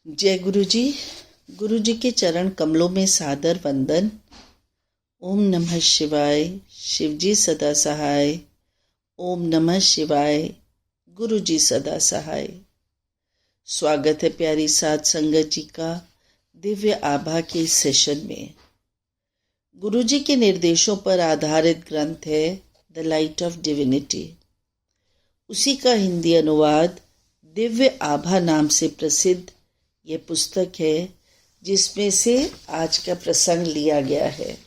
जय गुरु जी। गुरु जी के चरण कमलों में सादर वंदन। ओम नमः शिवाय। शिव जी सदा सहाय। ओम नमः शिवाय। गुरु जी सदा सहाय। स्वागत है प्यारी साध संगत जी का दिव्य आभा के इस सेशन में। गुरु जी के निर्देशों पर आधारित ग्रंथ है द लाइट ऑफ डिविनिटी। उसी का हिंदी अनुवाद दिव्य आभा नाम से प्रसिद्ध यह पुस्तक है, जिसमें से आज का प्रसंग लिया गया है।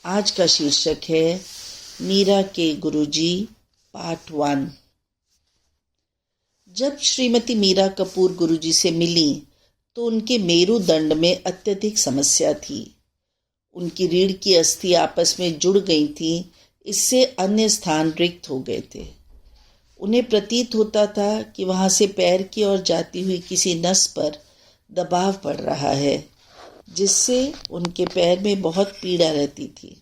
आज का शीर्षक है मीरा के गुरुजी पार्ट 1। जब श्रीमती मीरा कपूर गुरुजी से मिली तो उनके मेरुदंड में अत्यधिक समस्या थी। उनकी रीढ़ की अस्थि आपस में जुड़ गई थी, इससे अन्य स्थान रिक्त हो गए थे। उन्हें प्रतीत होता था कि वहां से पैर की ओर जाती हुई किसी नस पर दबाव पड़ रहा है, जिससे उनके पैर में बहुत पीड़ा रहती थी।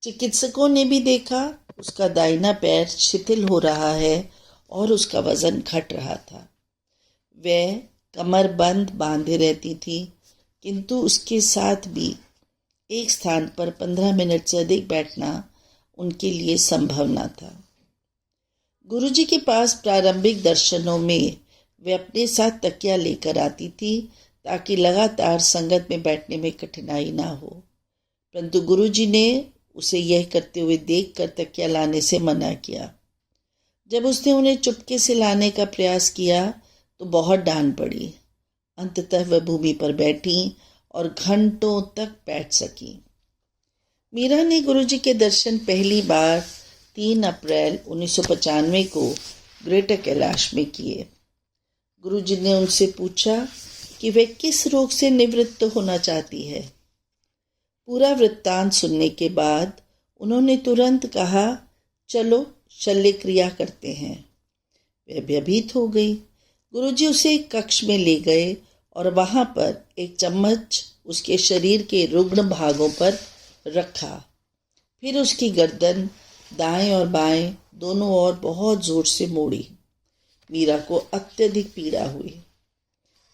चिकित्सकों ने भी देखा उसका दाहिना पैर शिथिल हो रहा है और उसका वजन घट रहा था। वह कमर बंद बांधे रहती थी, किंतु उसके साथ भी एक स्थान पर 15 मिनट से अधिक बैठना उनके लिए संभव न था। गुरुजी के पास प्रारंभिक दर्शनों में वे अपने साथ तकिया लेकर आती थी, ताकि लगातार संगत में बैठने में कठिनाई ना हो। परंतु गुरुजी ने उसे यह करते हुए देखकर तकिया लाने से मना किया। जब उसने उन्हें चुपके से लाने का प्रयास किया तो बहुत डांट पड़ी। अंततः वह भूमि पर बैठी और घंटों तक बैठ सकी। मीरा ने गुरुजी के दर्शन पहली बार 3 अप्रैल 1995 को ग्रेटर कैलाश में किए। गुरुजी ने उनसे पूछा कि वे किस रोग से निवृत्त होना चाहती है। पूरा वृत्तांत सुनने के बाद उन्होंने तुरंत कहा, चलो शल्य क्रिया करते हैं। वह भयभीत हो गई। गुरुजी उसे एक कक्ष में ले गए और वहां पर एक चम्मच उसके शरीर के रुग्ण भागों पर रखा। फिर उसकी गर्दन दाएं और बाएं दोनों ओर बहुत जोर से मोड़ी। मीरा को अत्यधिक पीड़ा हुई।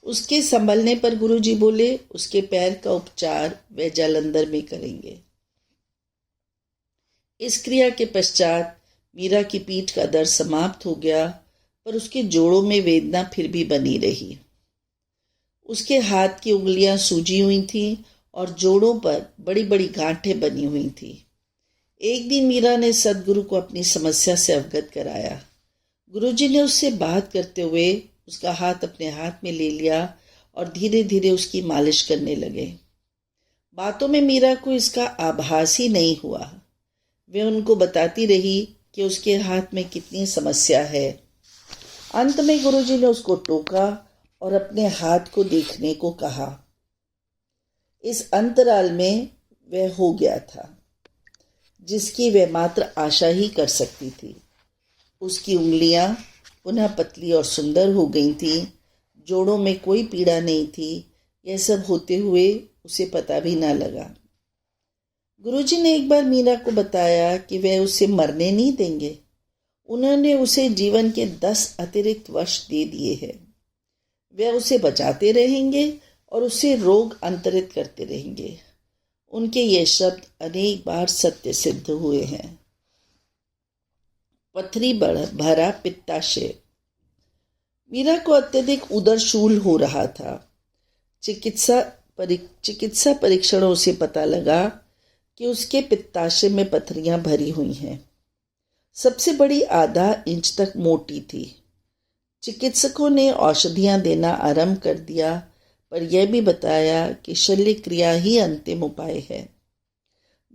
उसके संभलने पर गुरुजी बोले, उसके पैर का उपचार वे जालंधर में करेंगे। इस क्रिया के पश्चात मीरा की पीठ का दर्द समाप्त हो गया, पर उसके जोड़ों में वेदना फिर भी बनी रही। उसके हाथ की उंगलियां सूजी हुई थीं और जोड़ों पर बड़ी बड़ी गांठें बनी हुई थीं। एक दिन मीरा ने सदगुरु को अपनी समस्या से अवगत कराया। गुरुजी ने उससे बात करते हुए उसका हाथ अपने हाथ में ले लिया और धीरे धीरे उसकी मालिश करने लगे। बातों में मीरा को इसका आभास ही नहीं हुआ। वे उनको बताती रही कि उसके हाथ में कितनी समस्या है। अंत में गुरुजी ने उसको टोका और अपने हाथ को देखने को कहा। इस अंतराल में वह हो गया था जिसकी वह मात्र आशा ही कर सकती थी। उसकी उंगलियां पुनः पतली और सुंदर हो गई थीं। जोड़ों में कोई पीड़ा नहीं थी। यह सब होते हुए उसे पता भी ना लगा। गुरुजी ने एक बार मीरा को बताया कि वह उसे मरने नहीं देंगे। उन्होंने उसे जीवन के 10 अतिरिक्त वर्ष दे दिए हैं। वे उसे बचाते रहेंगे और उसे रोग अंतरित करते रहेंगे। उनके ये शब्द अनेक बार सत्य सिद्ध हुए हैं। पथरी भरा पित्ताशय। मीरा को अत्यधिक उदरशूल हो रहा था। चिकित्सा परीक्षणों से पता लगा कि उसके पित्ताशय में पथरियां भरी हुई हैं। सबसे बड़ी आधा इंच तक मोटी थी। चिकित्सकों ने औषधियां देना आरंभ कर दिया, पर यह भी बताया कि शल्य क्रिया ही अंतिम उपाय है।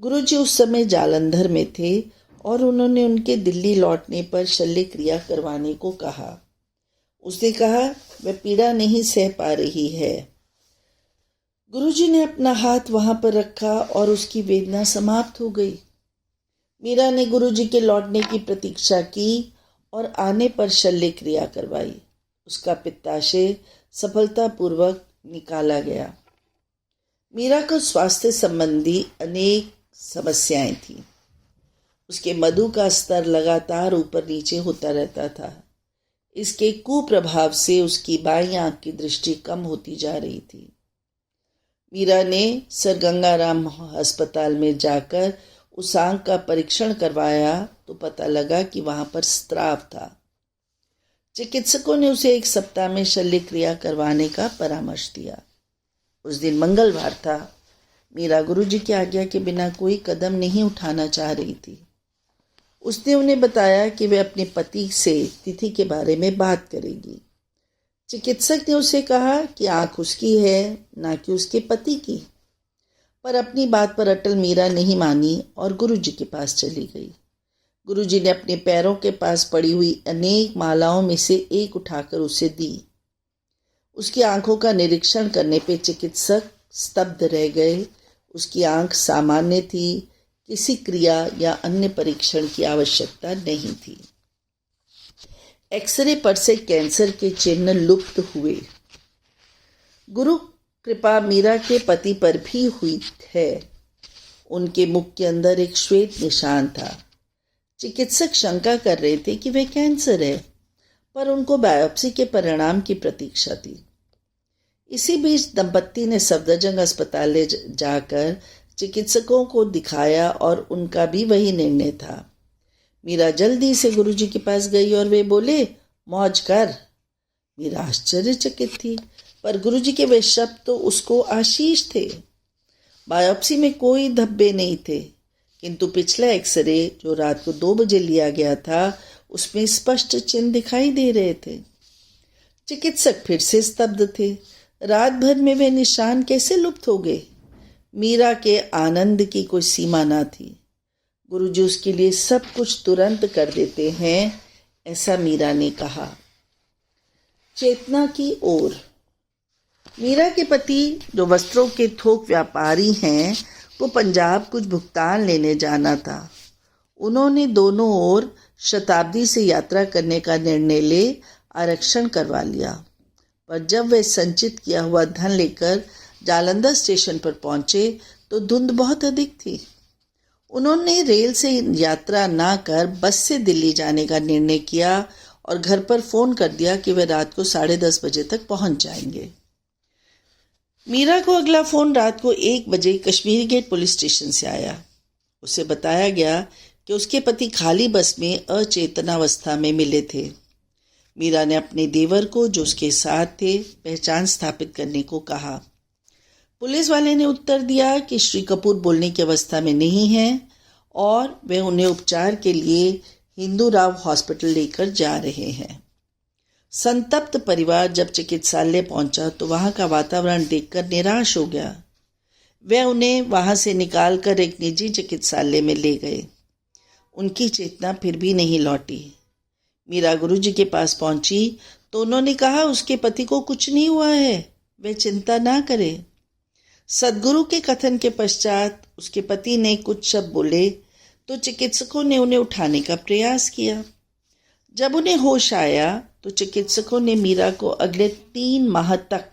गुरुजी उस समय जालंधर में थे और उन्होंने उनके दिल्ली लौटने पर शल्य क्रिया करवाने को कहा। उसने कहा वह पीड़ा नहीं सह पा रही है। गुरुजी ने अपना हाथ वहां पर रखा और उसकी वेदना समाप्त हो गई। मीरा ने गुरुजी के लौटने की प्रतीक्षा की और आने पर शल्य क्रिया करवाई। उसका पित्ताशय सफलतापूर्वक निकाला गया। मीरा को स्वास्थ्य संबंधी अनेक समस्याएं थीं। उसके मधु का स्तर लगातार ऊपर नीचे होता रहता था। इसके कुप्रभाव से उसकी बाईं आंख की दृष्टि कम होती जा रही थी। मीरा ने सर गंगाराम अस्पताल में जाकर उस आंख का परीक्षण करवाया तो पता लगा कि वहां पर स्त्राव था। चिकित्सकों ने उसे 1 सप्ताह में शल्य क्रिया करवाने का परामर्श दिया। उस दिन मंगलवार था। मीरा गुरुजी की आज्ञा के बिना कोई कदम नहीं उठाना चाह रही थी। उसने उन्हें बताया कि वे अपने पति से तिथि के बारे में बात करेगी। चिकित्सक ने उसे कहा कि आंख उसकी है, ना कि उसके पति की। पर अपनी बात पर अटल मीरा नहीं मानी और गुरुजी के पास चली गई। गुरुजी ने अपने पैरों के पास पड़ी हुई अनेक मालाओं में से एक उठाकर उसे दी। उसकी आंखों का निरीक्षण करने पे चिकित्सक स्तब्ध रह गए। उसकी आंख सामान्य थी, किसी क्रिया या अन्य परीक्षण की आवश्यकता नहीं थी। एक्सरे पर से कैंसर के चिन्ह लुप्त हुए। गुरु कृपा मीरा के पति पर भी हुई है। उनके मुख के अंदर एक श्वेत निशान था। चिकित्सक शंका कर रहे थे कि वे कैंसर है, पर उनको बायोप्सी के परिणाम की प्रतीक्षा थी। इसी बीच दंपत्ति ने सफदरजंग अस्पताल ले जाकर चिकित्सकों को दिखाया और उनका भी वही निर्णय था। मीरा जल्दी से गुरुजी के पास गई और वे बोले, मौज कर। मीरा आश्चर्यचकित थी, पर गुरुजी के वे शब्द तो उसको आशीष थे। बायोप्सी में कोई धब्बे नहीं थे, किंतु पिछला एक्सरे जो रात को 2 बजे लिया गया था, उसमें स्पष्ट चिन्ह दिखाई दे रहे थे। चिकित्सक फिर से स्तब्ध थे। रात भर में वे निशान कैसे लुप्त हो गए? मीरा के आनंद की कोई सीमा ना थी। गुरुजी उसके लिए सब कुछ तुरंत कर देते हैं, ऐसा मीरा ने कहा। चेतना की ओर। मीरा के पति जो वस्त्रों के थोक व्यापारी हैं, वो पंजाब कुछ भुगतान लेने जाना था। उन्होंने दोनों ओर शताब्दी से यात्रा करने का निर्णय ले आरक्षण करवा लिया। पर जब वे संचित किया हुआ धन लेकर जालंधर स्टेशन पर पहुंचे तो धुंध बहुत अधिक थी। उन्होंने रेल से यात्रा ना कर बस से दिल्ली जाने का निर्णय किया और घर पर फोन कर दिया कि वे रात को 10:30 बजे तक पहुंच जाएंगे। मीरा को अगला फोन रात को 1 बजे कश्मीरी गेट पुलिस स्टेशन से आया। उसे बताया गया कि उसके पति खाली बस में अचेतनावस्था में मिले थे। मीरा ने अपने देवर को, जो उसके साथ थे, पहचान स्थापित करने को कहा। पुलिस वाले ने उत्तर दिया कि श्री कपूर बोलने की अवस्था में नहीं है और वे उन्हें उपचार के लिए हिंदू राव हॉस्पिटल लेकर जा रहे हैं। संतप्त परिवार जब चिकित्सालय पहुंचा तो वहां का वातावरण देखकर निराश हो गया। वे उन्हें वहां से निकालकर एक निजी चिकित्सालय में ले गए। उनकी चेतना फिर भी नहीं लौटी। मीरा गुरुजी के पास पहुंची तो उन्होंने कहा, उसके पति को कुछ नहीं हुआ है, वे चिंता ना करें। सदगुरु के कथन के पश्चात उसके पति ने कुछ शब्द बोले तो चिकित्सकों ने उन्हें उठाने का प्रयास किया। जब उन्हें होश आया तो चिकित्सकों ने मीरा को अगले 3 माह तक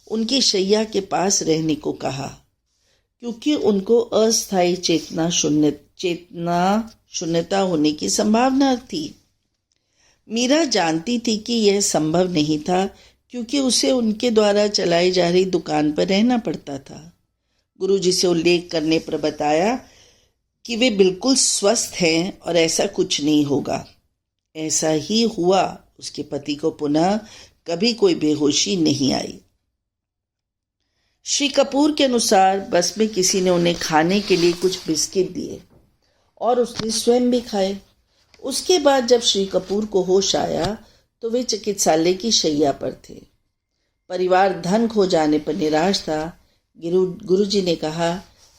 उनकी शैया के पास रहने को कहा, क्योंकि उनको अस्थायी चेतना शून्यता होने की संभावना थी। मीरा जानती थी कि यह संभव नहीं था, क्योंकि उसे उनके द्वारा चलाई जा रही दुकान पर रहना पड़ता था। गुरुजी से उल्लेख करने पर बताया कि वे बिल्कुल स्वस्थ हैं और ऐसा कुछ नहीं होगा। ऐसा ही हुआ। उसके पति को पुनः कभी कोई बेहोशी नहीं आई। श्री कपूर के अनुसार बस में किसी ने उन्हें खाने के लिए कुछ बिस्किट दिए और उसने स्वयं भी खाए। उसके बाद जब श्री कपूर को होश आया तो वे चिकित्सालय की शैया पर थे। परिवार धन खो जाने पर निराश था। गुरुजी ने कहा,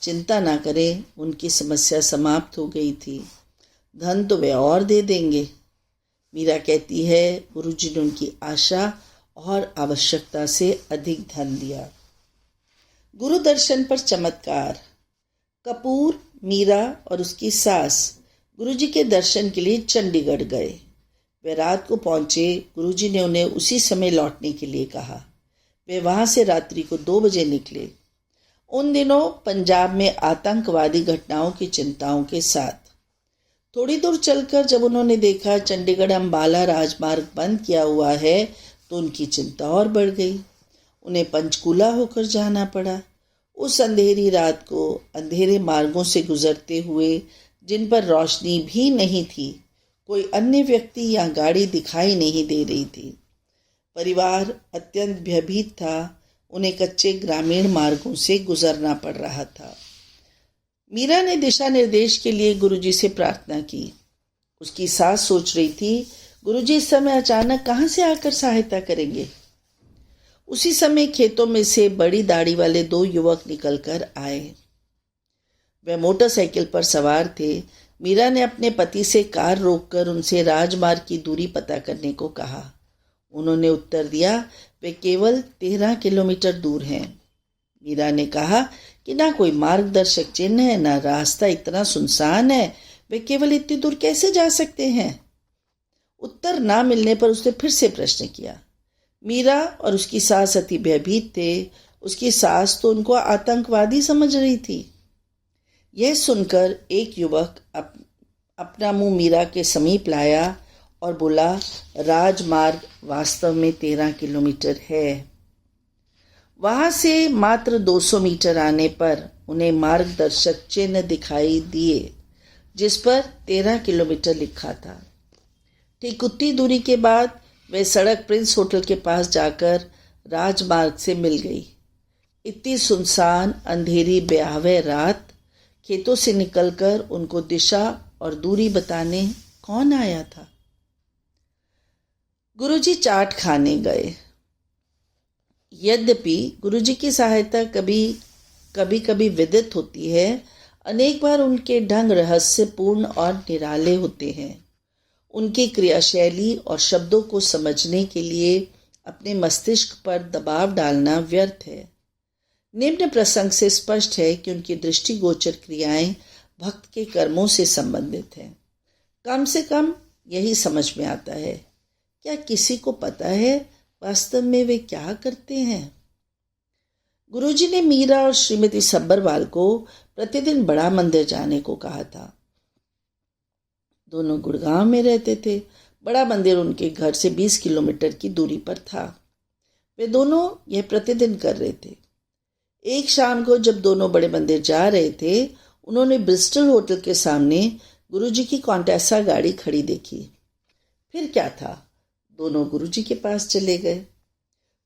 चिंता ना करें, उनकी समस्या समाप्त हो गई थी, धन तो वे और दे देंगे। मीरा कहती है, गुरुजी ने उनकी आशा और आवश्यकता से अधिक धन दिया। गुरु दर्शन पर चमत्कार। कपूर, मीरा और उसकी सास गुरुजी के दर्शन के लिए चंडीगढ़ गए। वे रात को पहुंचे। गुरुजी ने उन्हें उसी समय लौटने के लिए कहा। वे वहां से रात्रि को 2 बजे निकले। उन दिनों पंजाब में आतंकवादी घटनाओं की चिंताओं के साथ थोड़ी दूर चलकर जब उन्होंने देखा चंडीगढ़ अंबाला राजमार्ग बंद किया हुआ है तो उनकी चिंता और बढ़ गई। उन्हें पंचकूला होकर जाना पड़ा। उस अंधेरी रात को अंधेरे मार्गों से गुजरते हुए, जिन पर रोशनी भी नहीं थी, कोई अन्य व्यक्ति या गाड़ी दिखाई नहीं दे रही थी। परिवार अत्यंत भयभीत था। उन्हें कच्चे ग्रामीण मार्गों से गुजरना पड़ रहा था। मीरा ने दिशा निर्देश के लिए गुरुजी से प्रार्थना की। उसकी सास सोच रही थी, गुरुजी इस समय अचानक कहाँ से आकर सहायता करेंगे। उसी समय खेतों में से बड़ी दाढ़ी वाले 2 युवक निकलकर आए। वे मोटरसाइकिल पर सवार थे। मीरा ने अपने पति से कार रोककर उनसे राजमार्ग की दूरी पता करने को कहा। उन्होंने उत्तर दिया, वे केवल 13 किलोमीटर दूर हैं। मीरा ने कहा कि ना कोई मार्गदर्शक चिन्ह है, ना रास्ता इतना सुनसान है, वे केवल इतनी दूर कैसे जा सकते हैं। उत्तर ना मिलने पर उसने फिर से प्रश्न किया। मीरा और उसकी सास अति भयभीत थे। उसकी सास तो उनको आतंकवादी समझ रही थी। यह सुनकर एक युवक अपना मुंह मीरा के समीप लाया और बोला, राजमार्ग वास्तव में 13 किलोमीटर है। वहां से मात्र 200 मीटर आने पर उन्हें मार्गदर्शक चिन्ह दिखाई दिए, जिस पर 13 किलोमीटर लिखा था। ठीक उतनी दूरी के बाद वे सड़क प्रिंस होटल के पास जाकर राजमार्ग से मिल गई। इतनी सुनसान अंधेरी ब्याहवह रात, खेतों से निकलकर उनको दिशा और दूरी बताने कौन आया था। गुरुजी चाट खाने गए। यद्यपि गुरुजी की सहायता कभी कभी विदित होती है, अनेक बार उनके ढंग रहस्यपूर्ण और निराले होते हैं। उनकी क्रियाशैली और शब्दों को समझने के लिए अपने मस्तिष्क पर दबाव डालना व्यर्थ है। निम्न प्रसंग से स्पष्ट है कि उनकी दृष्टिगोचर क्रियाएं भक्त के कर्मों से संबंधित हैं। कम से कम यही समझ में आता है। क्या किसी को पता है वास्तव में वे क्या करते हैं? गुरुजी ने मीरा और श्रीमती सब्बरवाल को प्रतिदिन बड़ा मंदिर जाने को कहा था। दोनों गुड़गांव में रहते थे। बड़ा मंदिर उनके घर से 20 किलोमीटर की दूरी पर था। वे दोनों यह प्रतिदिन कर रहे थे। एक शाम को जब दोनों बड़े मंदिर जा रहे थे, उन्होंने ब्रिस्टल होटल के सामने गुरुजी की कॉन्टेसा गाड़ी खड़ी देखी। फिर क्या था, दोनों गुरुजी के पास चले गए।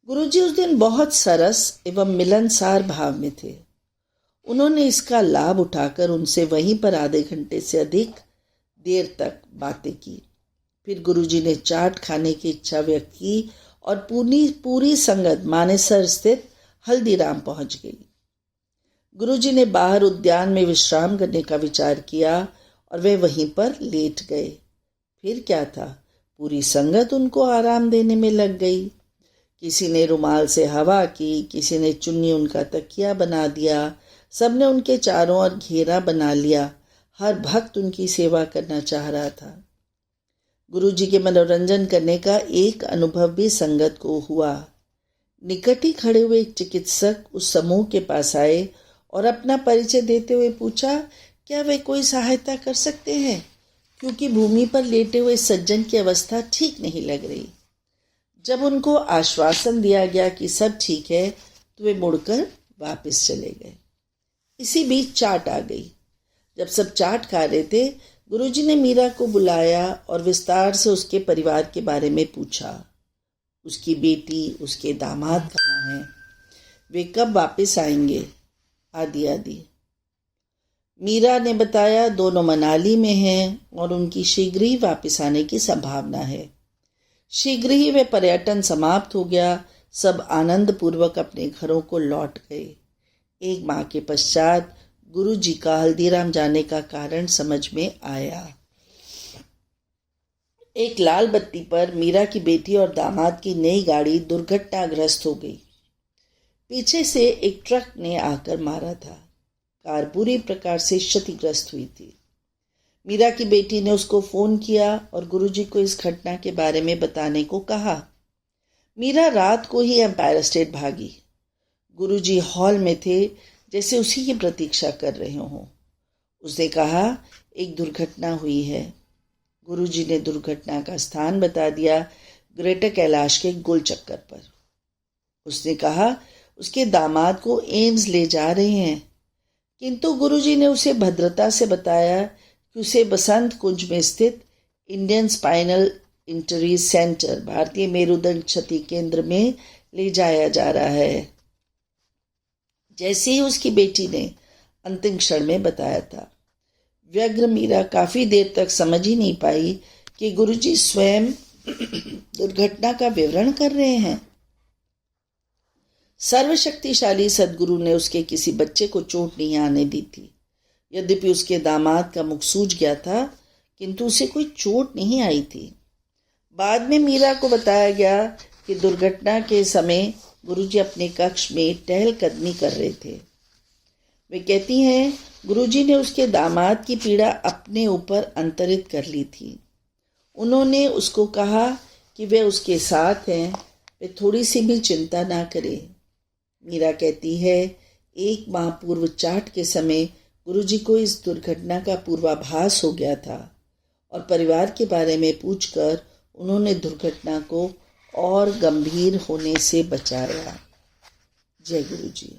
गुरुजी उस दिन बहुत सरस एवं मिलनसार भाव में थे। उन्होंने इसका लाभ उठाकर उनसे वहीं पर आधे घंटे से अधिक देर तक बातें की। फिर गुरुजी ने चाट खाने की इच्छा व्यक्त की और पूरी संगत मानेसर स्थित हल्दीराम पहुंच गई। गुरुजी ने बाहर उद्यान में विश्राम करने का विचार किया और वे वहीं पर लेट गए। फिर क्या था, पूरी संगत उनको आराम देने में लग गई। किसी ने रुमाल से हवा की, किसी ने चुन्नी उनका तकिया बना दिया। सबने उनके चारों ओर घेरा बना लिया। हर भक्त उनकी सेवा करना चाह रहा था। गुरुजी के मनोरंजन करने का एक अनुभव भी संगत को हुआ। निकट ही खड़े हुए एक चिकित्सक उस समूह के पास आए और अपना परिचय देते हुए पूछा, क्या वे कोई सहायता कर सकते हैं, क्योंकि भूमि पर लेटे हुए सज्जन की अवस्था ठीक नहीं लग रही। जब उनको आश्वासन दिया गया कि सब ठीक है, तो वे मुड़कर वापस चले गए। इसी बीच चाट आ गई। जब सब चाट खा रहे थे, गुरुजी ने मीरा को बुलाया और विस्तार से उसके परिवार के बारे में पूछा। उसकी बेटी, उसके दामाद कहाँ हैं, वे कब वापस आएंगे, आदि आदि। मीरा ने बताया दोनों मनाली में हैं और उनकी शीघ्र ही वापस आने की संभावना है। शीघ्र ही वे पर्यटन समाप्त हो गया। सब आनंद पूर्वक अपने घरों को लौट गए। एक माह के पश्चात गुरुजी का हल्दीराम जाने का कारण समझ में आया। एक लाल बत्ती पर मीरा की बेटी और दामाद की नई गाड़ी दुर्घटनाग्रस्त हो गई। पीछे से एक ट्रक ने आकर मारा था। कार बुरी प्रकार से क्षतिग्रस्त हुई थी। मीरा की बेटी ने उसको फोन किया और गुरुजी को इस घटना के बारे में बताने को कहा। मीरा रात को ही एम्पायर स्टेट भागी। गुरुजी हॉल में थे, जैसे उसी की प्रतीक्षा कर रहे हों। उसने कहा, एक दुर्घटना हुई है। गुरुजी ने दुर्घटना का स्थान बता दिया, ग्रेटर कैलाश के गोल चक्कर पर। उसने कहा उसके दामाद को एम्स ले जा रहे हैं, किंतु गुरुजी ने उसे भद्रता से बताया कि उसे बसंत कुंज में स्थित इंडियन स्पाइनल इंजरी सेंटर, भारतीय मेरुदंड क्षति केंद्र में ले जाया जा रहा है, जैसे ही उसकी बेटी ने अंतिम क्षण में बताया था। व्यग्र मीरा काफी देर तक समझ ही नहीं पाई कि गुरुजी स्वयं दुर्घटना का विवरण कर रहे हैं। सर्वशक्तिशाली सद्गुरु ने उसके किसी बच्चे को चोट नहीं आने दी थी। यद्यपि उसके दामाद का मुख सूज गया था, किंतु उसे कोई चोट नहीं आई थी। बाद में मीरा को बताया गया कि दुर्घटना के समय गुरुजी अपने कक्ष में टहलकदमी कर रहे थे। वे कहती हैं गुरुजी ने उसके दामाद की पीड़ा अपने ऊपर अंतरित कर ली थी। उन्होंने उसको कहा कि वे उसके साथ हैं, वे थोड़ी सी भी चिंता ना करे। मीरा कहती है 1 माह पूर्व चाट के समय गुरुजी को इस दुर्घटना का पूर्वाभास हो गया था और परिवार के बारे में पूछकर उन्होंने दुर्घटना को और गंभीर होने से बचाया। जय गुरु जी।